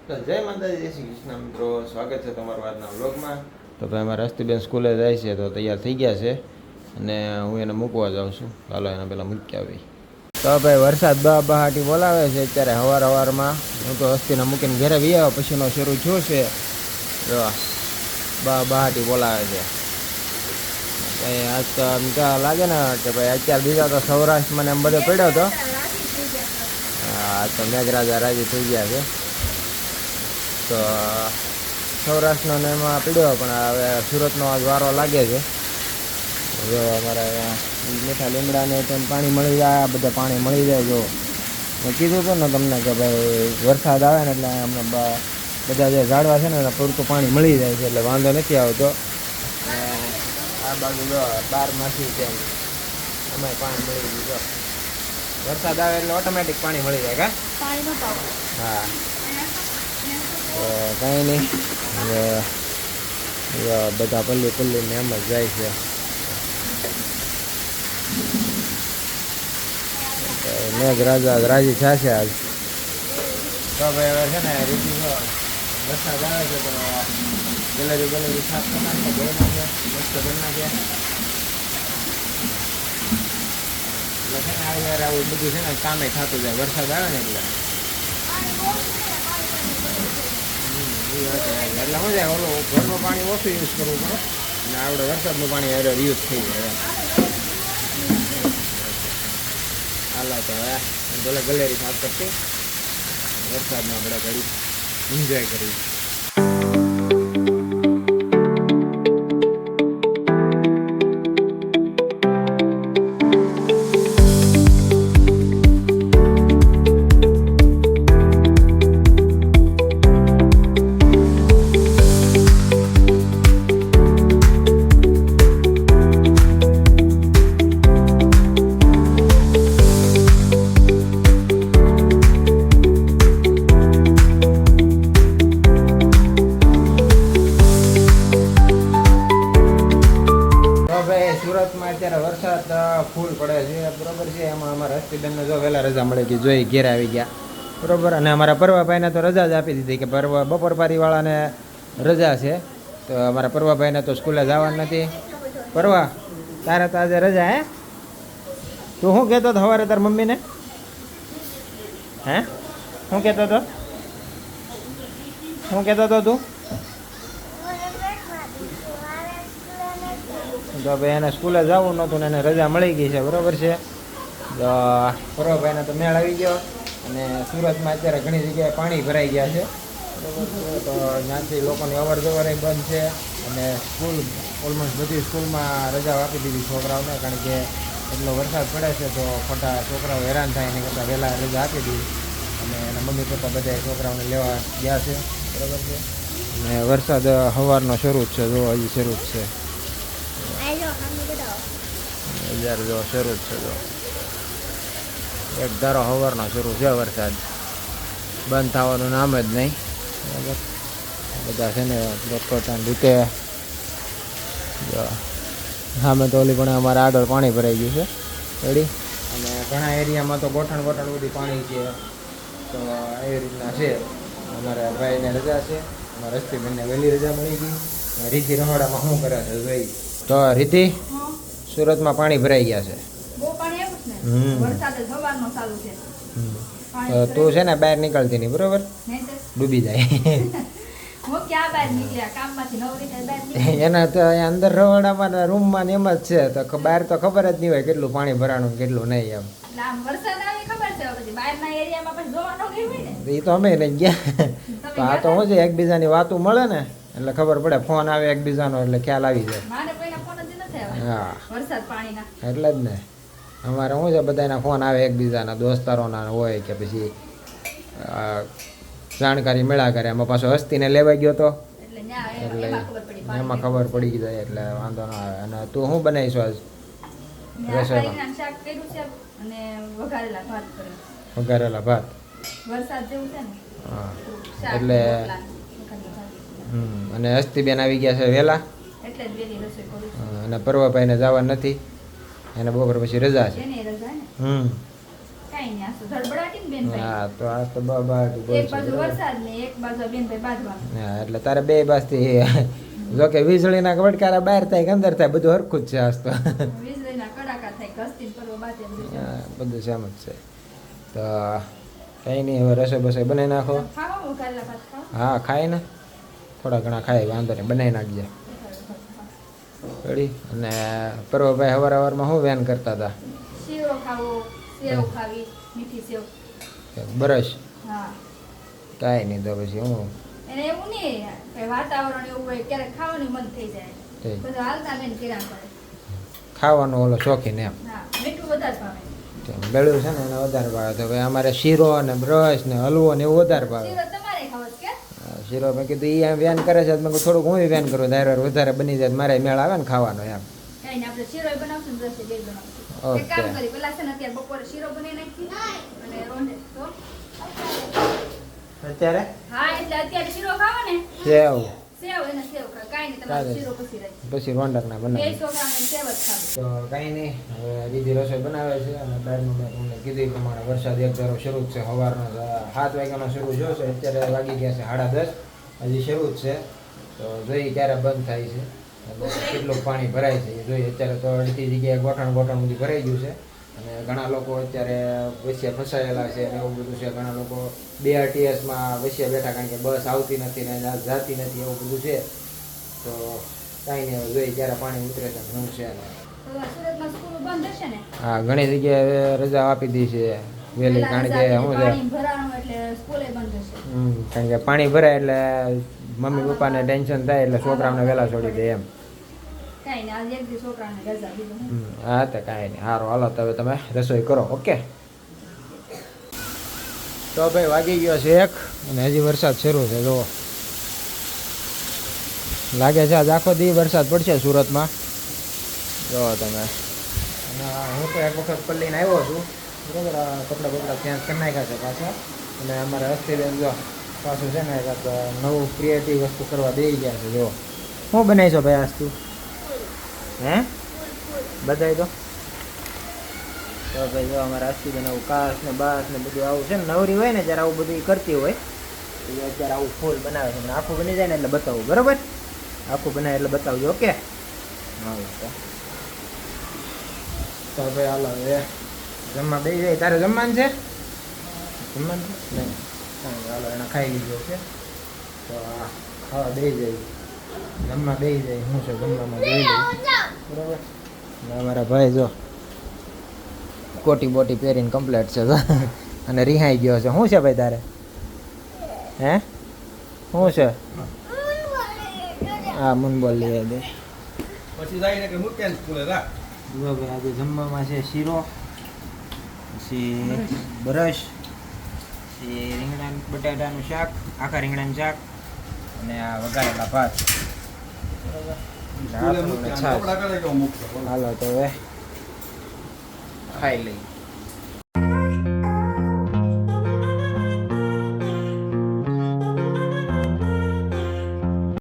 તો જય માતાજી, જય શ્રી કૃષ્ણ મિત્રો, સ્વાગત છે તમારું આજના વ્લોગમાં. તો ભાઈ અમારા હસ્તીબેન સ્કૂલે જાય છે તો તૈયાર થઈ ગયા છે અને હું એને મૂકવા જાઉં છું. ચાલો એને પહેલાં મૂકી આવી. તો ભાઈ વરસાદ બહાટી બોલાવે છે અત્યારે સવારમાં. હું તો હસ્તીને મૂકીને ઘરે વી આવ્યો, પછીનો શરૂ થયો છે. જો બહાટી બોલાવે છે. ભાઈ આજ તો આમ ક્યાં લાગે ને કે ભાઈ અત્યારે બીજા તો સૌરાષ્ટ્રમાં એમ બધો પડ્યો હતો. હા, તો મેઘરાજા રાજી થઈ ગયા છે. તો સૌરાષ્ટ્રનો ને એમાં પીડ્યો, પણ હવે સુરતનો આજ વારો લાગે છે. જો અમારે અહીંયા મીઠા લીમડાને તેમ પાણી મળી જાય, બધા પાણી મળી જાય. જો મેં કીધું હતું ને તમને કે ભાઈ વરસાદ આવે ને એટલે અમને બધા જે ઝાડવા છે ને એને પૂરતું પાણી મળી જાય છે, એટલે વાંધો નથી આવતો. આ બાજુ જો 12 તેમ એમાંય પાણી મળી ગયું. જો વરસાદ આવે એટલે ઓટોમેટિક પાણી મળી જાય. કા હા, કાંઈ નહીં. હવે બધા પલ્લીને એમ જ જાય છે. મેઘરાજા રાજી થશે આજ. તો ભાઈ હવે છે ને રીતિ વરસાદ આવે છે તો ગેલેરી સાફ કરી નાખે, ધોઈ નાખે, મસ્ત કરી નાખે. એટલે છે ને આ યાર આવું બધું છે ને કામે થતું જાય વરસાદ આવે ને એટલે. એટલે શું જાય, ઓલું ઘરનું પાણી ઓછું યુઝ કરવું પડે અને આપણે વરસાદનું પાણી યુઝ થઈ જાય. હાલા તો હવે ભલે ગલેરી સાફ કરતી, વરસાદમાં આપણે ઘડી એન્જોય કરી. સુરતમાં અત્યારે વરસાદ ફૂલ પડે છે, બરોબર છે. એમાં અમારા હસ્તીબેનને જો વહેલા રજા મળે કે જોઈ ઘેર આવી ગયા, બરોબર. અને અમારા પરવાભાઈને તો રજા જ આપી દીધી કે બપોરપારીવાળાને રજા છે, તો અમારા પરવાભાઈને તો સ્કૂલે જવાનું નથી. પરવા તારે તો આજે રજા હે? તું શું કહેતો હતો સવારે તાર મમ્મીને? હે શું કહેતો હતો? શું કહેતો હતો તું? તો ભાઈ એને સ્કૂલે જવું નહોતું ને એને રજા મળી ગઈ છે, બરાબર છે. તો પરવાભાઈને તો મેળ આવી ગયો. અને સુરતમાં અત્યારે ઘણી જગ્યાએ પાણી ભરાઈ ગયા છે, બરાબર છે. તો ત્યાંથી લોકોની અવર જવર બંધ છે. અને સ્કૂલ ઓલમોસ્ટ બધી સ્કૂલમાં રજાઓ આપી દીધી છોકરાઓને, કારણ કે એટલો વરસાદ પડે છે તો ખોટા છોકરાઓ હેરાન થાય એની કરતાં વહેલા રજા આપી દીધી. અને એના મમ્મી પપ્પા બધા છોકરાઓને લેવા ગયા છે, બરાબર છે. અને વરસાદ સવારનો શરૂ જ છે, જો હજી શરૂ જ છે. જો શરૂ જ છે. જો એક ધારો સવારનો શરૂ છે વરસાદ, બંધ થવાનું નામ જ નહીં, બરાબર. બધા છે ને પોતપોતાની રીતે. જો સામે તો ઓલી પણ અમારા આગળ પાણી ભરાઈ ગયું છે રેડી. અને ઘણા એરિયામાં તો ગોઠણ બધી પાણી છે. તો એવી રીતના છે. અમારા ભાઈને રજા છે, અમારા હસ્તીબેનને વહેલી રજા મળી ગઈ. રીતિ રહોડામાં શું કરે છે જોઈ. તો રીતિ, સુરતમાં પાણી ભરાઈ ગયા છે. તું છે ને બહાર નીકળતી નહીં, બરોબર, ડૂબી જાય. એના તો અંદર રવાડામાં રૂમમાં એમ જ છે, તો બહાર તો ખબર જ નહીં હોય કેટલું પાણી ભરાણું કેટલું નહીં એમ. એ તો અમે નહીં ગયા. તો આ તો શું છે, એકબીજાની વાતું મળે ને એટલે ખબર પડે. ફોન આવે એકબીજાનો એટલે ખ્યાલ આવી જાય. હા, એટલે જ ને. અમારે શું છે, બધાના ફોન આવે એકબીજાના, દોસ્તારોના હોય કે પછી જાણકારી મળ્યા કરે. એમાં પાછો હસ્તીને લેવાઈ ગયો તો એટલે એમાં ખબર પડી જાય એટલે વાંધો ના આવે. અને તું શું બનાવીશું આજ રસોઈમાં? વઘારેલા ભાત. હા, એટલે અને હસ્તીબેન આવી ગયા છે વહેલા, અને પરવાભાઈને જવાનું નથી, એને બપોર પછી રજા છે. હા તો આ તો બાબા એક બાજુ વરસાદ ને એક બાજુ બેનભાઈ બાંધવાનું. હા એટલે તારે બે બાજથી જો કે વીજળીના કડકારા બહાર થાય કે અંદર થાય બધું હરખું જ છે આજ તો વીજળીના કડાકા થાય ઘસતી પરવા બાતે બધું છે. હા, બધું સેમ જ છે તો કંઈ નહીં હવે રસોઈ બસોઈ બનાવી નાખો. ખાવા ઉકાળેલા ભાત ખાવા. હા ખાય ને થોડા ઘણા ખાય વાંધો નહીં બનાવી નાખજે રેડી. અને પરવભાઈ સવારમાં શું વેન કરતા હતા? શીરો ખાવો, સેવ ખાવી, મીઠી સેવ. બરસ હા કાંઈ નહીં તો પછી હું એને એવું નહીં કે વાતાવરણ એવું હોય ક્યારેક ખાવાનું મન થઈ જાય થઈ. બધું હાલતા બેન કિરાણ પડે. ખાવાનો ઓલો શોખીન એમ હા મીઠું વધારે ભાવે. ગળ્યું છે ને એને વધારે ભાવે તો ભાઈ અમારે શીરો ને બ્રશ ને હલવો ને એવું વધારે ભાવે. શીરો તમારે ખાવો છે કે? શીરો મેં કીધું એ એમ વેન કરે છે મેં કીધું થોડુંક હું વેન કરું ધાર વધારે બની જાય મારે મેળ આવે ને ખાવાનો એમ. કઈ ને આપણે શીરો બનાવશું ને રસોઈ બે બનાવશું. ઓકે. એક કામ કરી પેલા છે ને અત્યારે બપોરે શીરો બનાવી નાખી અને રોંઢે તો અત્યારે હા એટલે અત્યારે શીરો ખાવો ને સેવ સેવ એને સેવ ખાવ કાઈ નહીં તમારે શીરો પછી રહી પછી રોંડકના બે બનાવે છોકરાને સેવ જ ખાવી. તો કાંઈ નહીં હવે દીદી રસોઈ બનાવે છે અને બહારનું મેં તમને કીધું એ પ્રમાણે વરસાદ એક ધારો શરૂ જ છે સવારનો 7 વાગ્યાનો શરૂ થયો છે અત્યારે વાગી ગયા છે 10:30 હજી શરૂ જ છે તો જોઈએ ક્યારે બંધ થાય છે અને કેટલું પાણી ભરાય છે એ જોઈએ. અત્યારે તો અડધી જગ્યાએ ગોઠણ બધું ભરાઈ ગયું છે અને ઘણા લોકો અત્યારે વસિયા ફસાયેલા છે અને એવું બધું છે. ઘણા લોકો BRTSમાં વસિયા બેઠા કારણ કે બસ આવતી નથી ને જાતી નથી એવું બધું છે તો કાંઈ નહીં હવે જોઈએ ક્યારે પાણી ઉતરે છે શું છે ને. તો સુરતમાં સ્કૂલ બંધ હશે ને? હા ઘણી જગ્યાએ રજા આપી દી છે વહેલી કારણ કે શું છે પાણી ભરાણું એટલે સ્કૂલે બંધ હશે. કારણ કે પાણી ભરાય એટલે મમ્મી પપ્પાને ટેન્શન થાય એટલે છોકરાઓને વહેલા છોડી દે એમ. કાઈ નહીં આજે એક દી છોકરાને રજા દીધું હું. હા તો કાંઈ નહીં સારું હાલો તો હવે તમે રસોઈ કરો. ઓકે તો ભાઈ વાગી ગયો છે 1 અને હજી વરસાદ શરૂ છે જુઓ લાગે છે આજ આખો દી વરસાદ પડશે સુરતમાં જુઓ તમે. અને હું તો એક વખત પલ્લીને આવ્યો છું બરાબર કપડાં બપડા ત્યાં કરી નાખ્યા છે પાછા અને અમારા હસ્તીબેન જો પાછું છે ને એક નવું ક્રિએટિવ વસ્તુ કરવા દઈ ગયા છે જુઓ. શું બનાવીશો ભાઈ આજ તું હે બધાય તો ભાઈ જો અમારા હસ્તીબેન આવું કાસ ને બાસ ને બધું આવું છે ને નવરી હોય ને જ્યારે આવું બધું કરતી હોય એ અત્યારે આવું ફૂલ બનાવે છે આખું બની જાય ને એટલે બતાવું બરાબર આખું બનાવે એટલે બતાવજો. ઓકે હા તો ભાઈ હાલો હવે જમવા બેસી જાય. તારે જમવાનું છે જમવાનું નહીં હાલો એને ખાઈ લીધો છે તો ખાવા બેસી જાય જમવા બેસી જાય શું છે જમવામાં બેસી જાય બરાબર. અમારા ભાઈ જો કોટી બોટી પહેરીને કમ્પ્લેટ છે અને રિહાઈ ગયો છે. શું છે ભાઈ તારે હે શું છે? હા મુન બોલ લઈ દે પછી જાય કે મૂકે ને સ્કૂલે રાખ. જો ભાઈ આજે જમવામાં છે શીરો પછી બ્રશ પછી રીંગણા બટાટાનું શાક આખા રીંગણાનું શાક અને આ વઘારેલા ભાત સ્કૂલે મૂકે છાશ. કપડા કરે કે મૂકે હાલો તો હવે ખાઈ લઈ.